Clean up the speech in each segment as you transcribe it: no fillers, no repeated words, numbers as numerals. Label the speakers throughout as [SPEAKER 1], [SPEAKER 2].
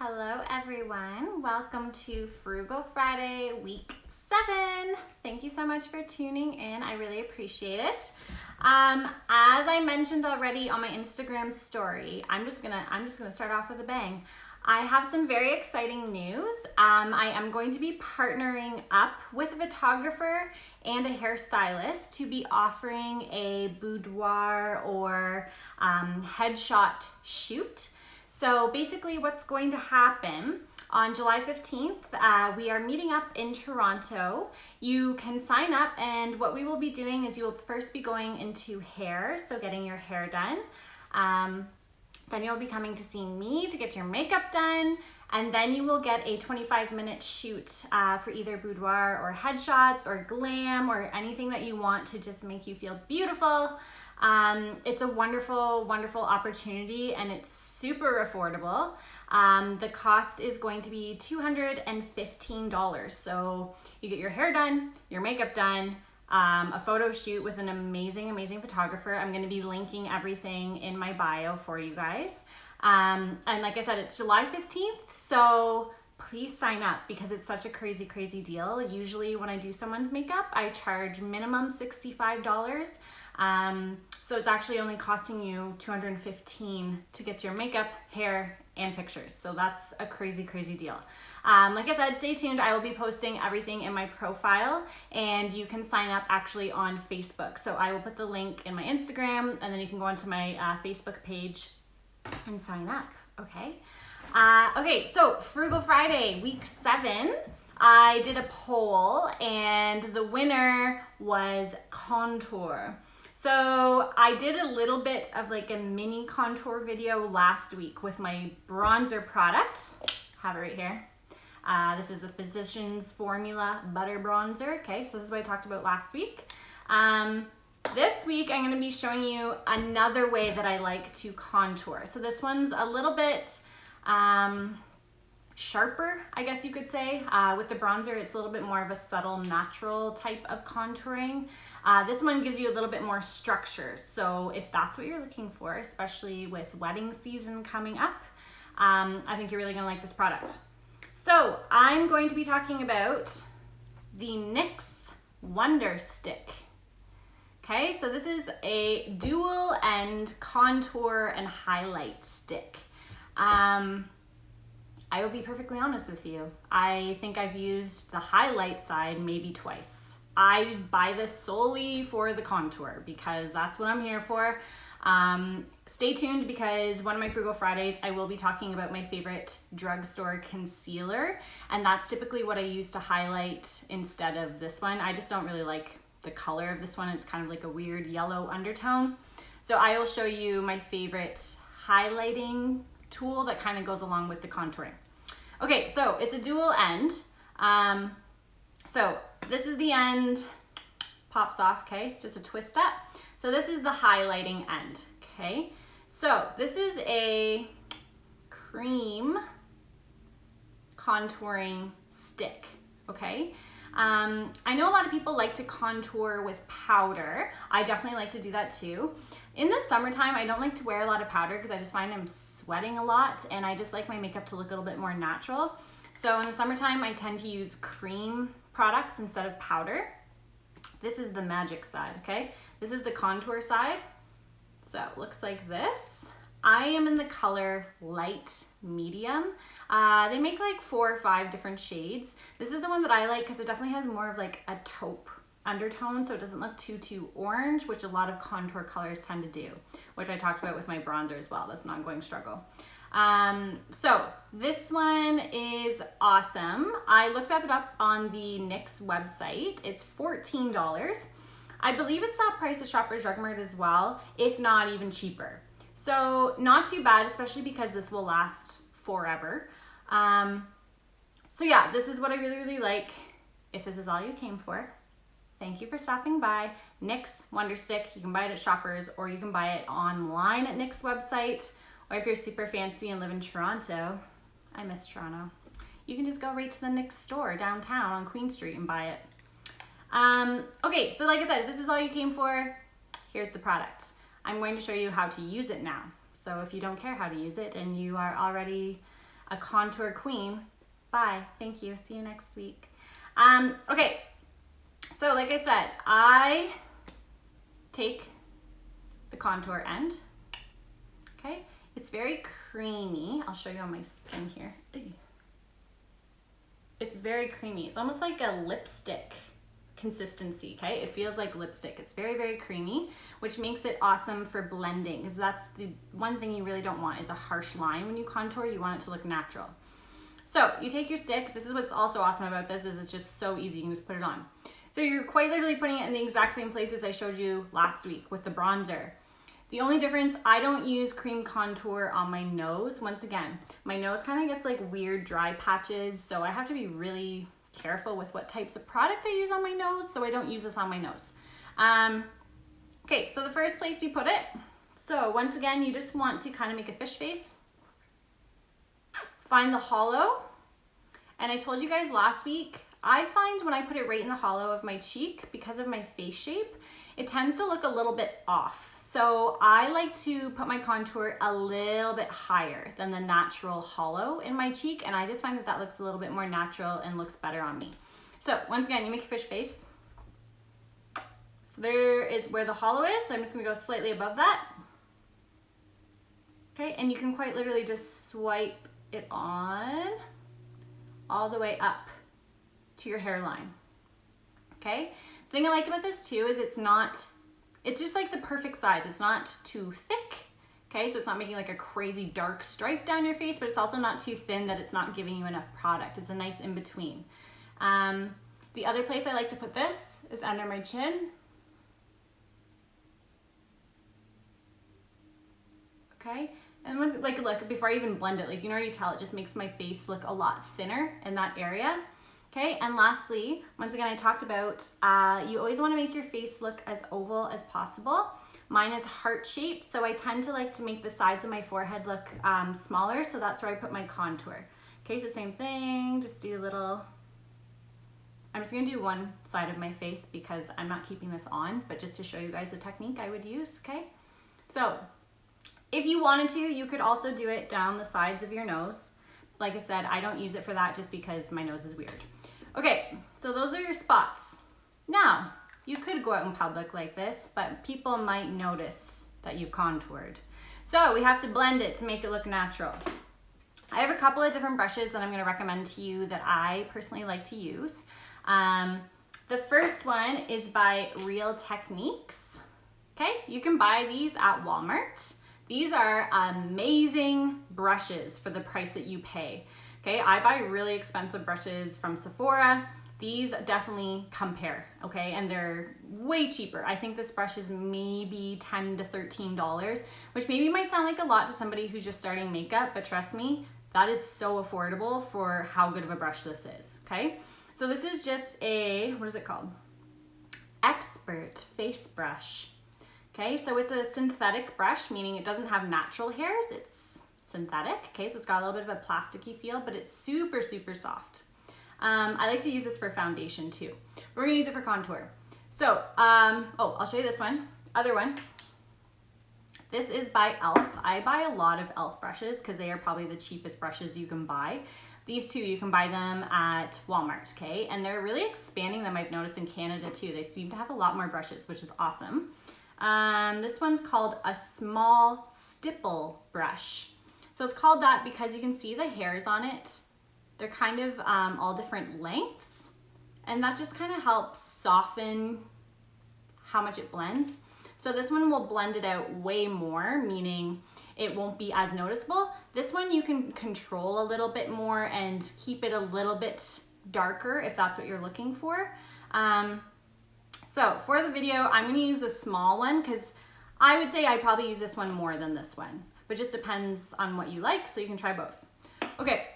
[SPEAKER 1] Hello everyone, welcome to Frugal Friday week 7. Thank you so much for tuning in, I really appreciate it. As I mentioned already on my Instagram story, I'm just gonna start off with a bang. I have some very exciting news. I am going to be partnering up with a photographer and a hairstylist to be offering a boudoir or headshot shoot. So basically what's going to happen on July 15th, we are meeting up in Toronto. You can sign up, and what we will be doing is you will first be going into hair, so getting your hair done. Then you'll be coming to see me to get your makeup done, and then you will get a 25-minute shoot for either boudoir or headshots or glam or anything that you want to just make you feel beautiful. It's a wonderful, wonderful opportunity, and it's super affordable. The cost is going to be $215. So you get your hair done, your makeup done, a photo shoot with an amazing, amazing photographer. I'm going to be linking everything in my bio for you guys. And like I said, it's July 15th. So please sign up because it's such a crazy, crazy deal. Usually when I do someone's makeup, I charge minimum $65. So it's actually only costing you $215 to get your makeup, hair, and pictures. So that's a crazy, crazy deal. Like I said, stay tuned. I will be posting everything in my profile, and you can sign up actually on Facebook. So I will put the link in my Instagram, and then you can go onto my Facebook page and sign up, okay? Okay, so Frugal Friday, week 7. I did a poll, and the winner was contour. So I did a little bit of like a mini contour video last week with my bronzer product. I have it right here. This is the Physicians Formula Butter Bronzer. Okay, so this is what I talked about last week. This week I'm gonna be showing you another way that I like to contour. So this one's a little bit sharper, I guess you could say. With the bronzer, it's a little bit more of a subtle, natural type of contouring. This one gives you a little bit more structure. So if that's what you're looking for, especially with wedding season coming up, I think you're really gonna like this product. So I'm going to be talking about the NYX Wonder Stick. Okay, so this is a dual end contour and highlight stick. I will be perfectly honest with you. I think I've used the highlight side maybe twice. I buy this solely for the contour because that's what I'm here for. Stay tuned because one of my Frugal Fridays, I will be talking about my favorite drugstore concealer, and that's typically what I use to highlight instead of this one. I just don't really like the color of this one. It's kind of like a weird yellow undertone. So I will show you my favorite highlighting tool that kind of goes along with the contouring. Okay, so it's a dual end. So this is the end, pops off, okay? Just a twist up. So this is the highlighting end, okay? So this is a cream contouring stick, okay? I know a lot of people like to contour with powder. I definitely like to do that too. In the summertime, I don't like to wear a lot of powder because I just find I'm sweating a lot, and I just like my makeup to look a little bit more natural. So in the summertime, I tend to use cream products instead of powder. This is the magic side, okay? This is the contour side. So it looks like this. I am in the color light medium. They make like 4 or 5 different shades. This is the one that I like because it definitely has more of like a taupe undertone, so it doesn't look too orange, which a lot of contour colors tend to do, which I talked about with my bronzer as well. That's an ongoing struggle. So this one is awesome. I looked it up on the NYX website. It's $14. I believe it's that price at Shoppers Drug Mart as well, if not even cheaper. So not too bad, especially because this will last forever. So yeah, this is what I really, really like. If this is all you came for, thank you for stopping by. NYX Wonder Stick, you can buy it at Shoppers, or you can buy it online at NYX website. Or if you're super fancy and live in Toronto, I miss Toronto, you can just go right to the NYX store downtown on Queen Street and buy it. Okay, so like I said, if this is all you came for, here's the product. I'm going to show you how to use it now. So if you don't care how to use it and you are already a contour queen. Bye, thank you, see you next week. Okay, so like I said, I take the contour end, okay? It's very creamy. I'll show you on my skin here. It's very creamy. It's almost like a lipstick consistency, okay? It feels like lipstick. It's very, very creamy, which makes it awesome for blending, because that's the one thing you really don't want is a harsh line when you contour. You want it to look natural. So you take your stick. This is what's also awesome about this is it's just so easy. You can just put it on. So you're quite literally putting it in the exact same places I showed you last week with the bronzer. The only difference, I don't use cream contour on my nose. Once again, my nose kind of gets like weird dry patches, so I have to be really careful with what types of product I use on my nose, so I don't use this on my nose. Okay, so the first place you put it, so once again, you just want to kind of make a fish face. Find the hollow, and I told you guys last week, I find when I put it right in the hollow of my cheek, because of my face shape, it tends to look a little bit off. So I like to put my contour a little bit higher than the natural hollow in my cheek, and I just find that that looks a little bit more natural and looks better on me. So once again, you make a fish face. So there is where the hollow is, so I'm just gonna go slightly above that. Okay, and you can quite literally just swipe it on all the way up to your hairline. Okay, the thing I like about this too is it's just like the perfect size. It's not too thick, okay? So it's not making like a crazy dark stripe down your face, but it's also not too thin that it's not giving you enough product. It's a nice in between. The other place I like to put this is under my chin. Okay, and when, like look, before I even blend it, like you can already tell it just makes my face look a lot thinner in that area. Okay, and lastly, once again, I talked about, you always wanna make your face look as oval as possible. Mine is heart shaped, so I tend to like to make the sides of my forehead look smaller, so that's where I put my contour. Okay, so same thing, just do a little, I'm just gonna do one side of my face because I'm not keeping this on, but just to show you guys the technique I would use, okay? So, if you wanted to, you could also do it down the sides of your nose. Like I said, I don't use it for that just because my nose is weird. Okay, so those are your spots. Now, you could go out in public like this, but people might notice that you contoured. So we have to blend it to make it look natural. I have a couple of different brushes that I'm gonna recommend to you that I personally like to use. The first one is by Real Techniques. Okay, you can buy these at Walmart. These are amazing brushes for the price that you pay. Okay, I buy really expensive brushes from Sephora. These definitely compare, okay? And they're way cheaper. I think this brush is maybe $10 to $13, which maybe might sound like a lot to somebody who's just starting makeup, but trust me, that is so affordable for how good of a brush this is, okay? So this is just a, what is it called? Expert face brush. Okay, so it's a synthetic brush, meaning it doesn't have natural hairs, it's synthetic. Okay, so it's got a little bit of a plasticky feel, but it's super, super soft. I like to use this for foundation too. We're gonna use it for contour. So, oh, I'll show you this one, other one. This is by e.l.f. I buy a lot of e.l.f. brushes because they are probably the cheapest brushes you can buy. These two, you can buy them at Walmart, okay? And they're really expanding them, I've noticed in Canada too. They seem to have a lot more brushes, which is awesome. This one's called a small stipple brush. So it's called that because you can see the hairs on it. They're kind of all different lengths, and that just kind of helps soften how much it blends. So this one will blend it out way more, meaning it won't be as noticeable. This one you can control a little bit more and keep it a little bit darker if that's what you're looking for. So for the video, I'm gonna use the small one because I would say I probably use this one more than this one, but just depends on what you like, so you can try both. Okay,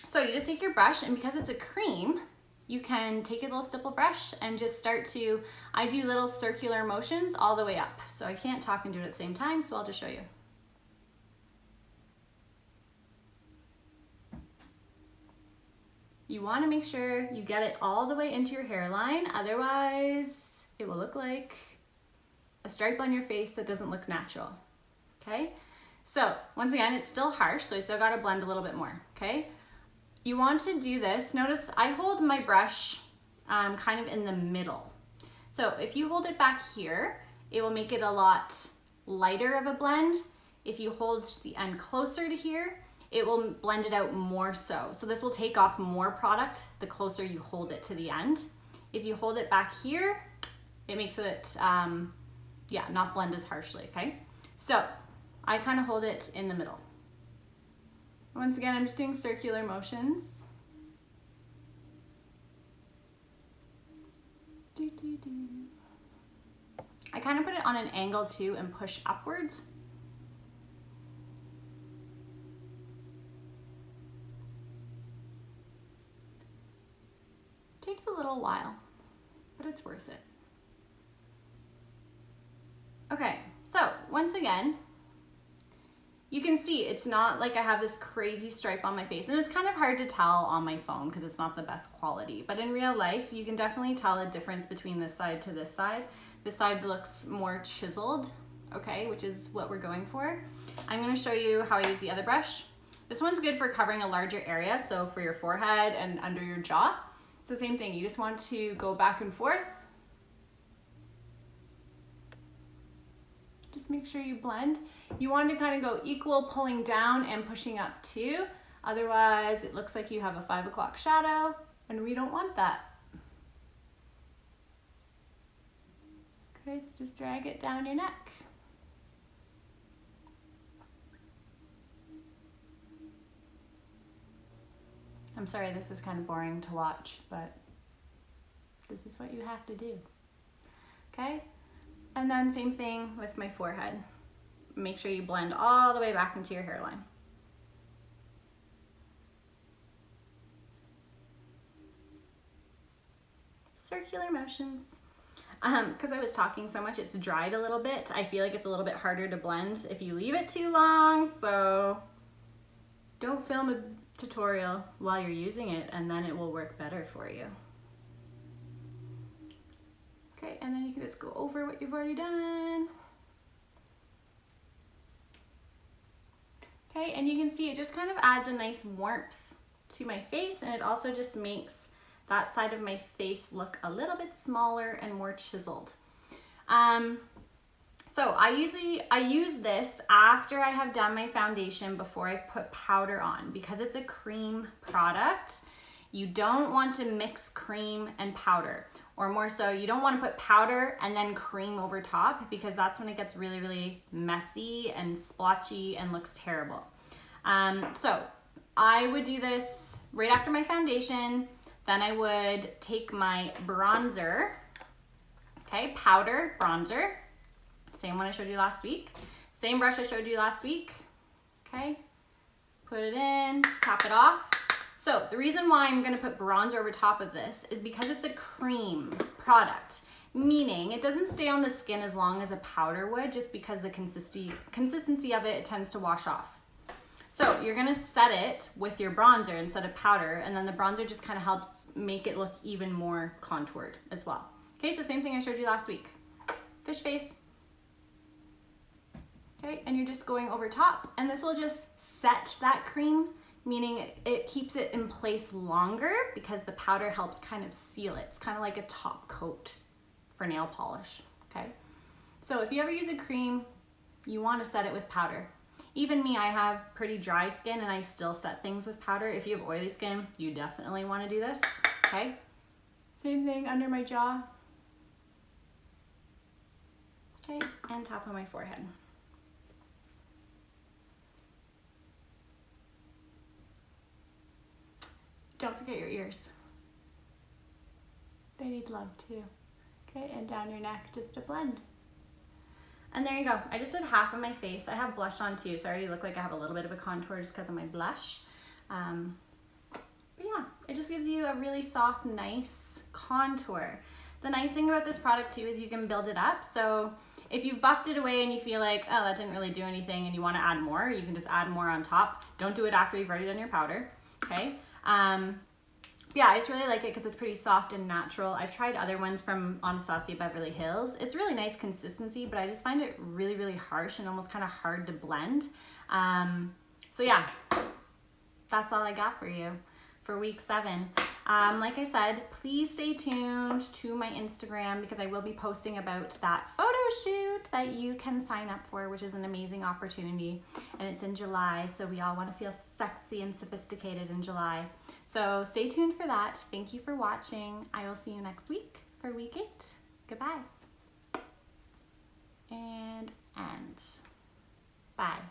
[SPEAKER 1] so you just take your brush, and because it's a cream, you can take your little stipple brush and just start to, I do little circular motions all the way up. So I can't talk and do it at the same time, so I'll just show you. You want to make sure you get it all the way into your hairline, otherwise it will look like a stripe on your face that doesn't look natural, okay? So once again, it's still harsh, so I still gotta blend a little bit more, okay? You want to do this, notice I hold my brush kind of in the middle. So if you hold it back here, it will make it a lot lighter of a blend. If you hold the end closer to here, it will blend it out more so. So this will take off more product the closer you hold it to the end. If you hold it back here, it makes it, yeah, not blend as harshly, okay? So I kind of hold it in the middle. Once again, I'm just doing circular motions. I kind of put it on an angle too and push upwards. Takes a little while, but it's worth it. Okay, so once again, you can see it's not like I have this crazy stripe on my face, and it's kind of hard to tell on my phone because it's not the best quality, but in real life you can definitely tell a difference between this side to this side. This side looks more chiseled, okay, which is what we're going for. I'm going to show you how I use the other brush. This one's good for covering a larger area, so for your forehead and under your jaw. So same thing, you just want to go back and forth. Just make sure you blend. You want to kind of go equal pulling down and pushing up too. Otherwise, it looks like you have a 5 o'clock shadow, and we don't want that. Okay, so just drag it down your neck. I'm sorry, this is kind of boring to watch, but this is what you have to do. Okay? And then same thing with my forehead. Make sure you blend all the way back into your hairline. Circular motions. Because I was talking so much, it's dried a little bit. I feel like it's a little bit harder to blend if you leave it too long, so don't film a tutorial while you're using it, and then it will work better for you. Okay, and then you can just go over what you've already done. Okay, and you can see it just kind of adds a nice warmth to my face, and it also just makes that side of my face look a little bit smaller and more chiseled. So I use this after I have done my foundation before I put powder on, because it's a cream product. You don't want to mix cream and powder, or more so, you don't want to put powder and then cream over top, because that's when it gets really, really messy and splotchy and looks terrible. So I would do this right after my foundation. Then I would take my bronzer, okay, powder bronzer, same one I showed you last week, same brush I showed you last week, okay, put it in, top it off. So the reason why I'm gonna put bronzer over top of this is because it's a cream product, meaning it doesn't stay on the skin as long as a powder would, just because the consistency of it tends to wash off. So you're gonna set it with your bronzer instead of powder, and then the bronzer just kind of helps make it look even more contoured as well. Okay, so same thing I showed you last week. Fish face. Okay, and you're just going over top, and this will just set that cream, meaning it keeps it in place longer because the powder helps kind of seal it. It's kind of like a top coat for nail polish, okay? So if you ever use a cream, you want to set it with powder. Even me, I have pretty dry skin and I still set things with powder. If you have oily skin, you definitely want to do this, okay? Same thing under my jaw. Okay, and top of my forehead. Don't forget your ears. They need love too. Okay, and down your neck just to blend. And there you go. I just did half of my face. I have blush on too, so I already look like I have a little bit of a contour just because of my blush. But yeah, it just gives you a really soft, nice contour. The nice thing about this product too is you can build it up. So if you've buffed it away and you feel like, oh, that didn't really do anything and you want to add more, you can just add more on top. Don't do it after you've already done your powder, okay? Yeah, I just really like it because it's pretty soft and natural. I've tried other ones from Anastasia Beverly Hills. It's really nice consistency, but I just find it really, really harsh and almost kind of hard to blend. So yeah, that's all I got for you for week 7. Like I said, please stay tuned to my Instagram because I will be posting about that photo shoot that you can sign up for, which is an amazing opportunity. And it's in July, so we all want to feel sexy and sophisticated in July. So stay tuned for that. Thank you for watching. I will see you next week for week 8. Goodbye. And end. Bye.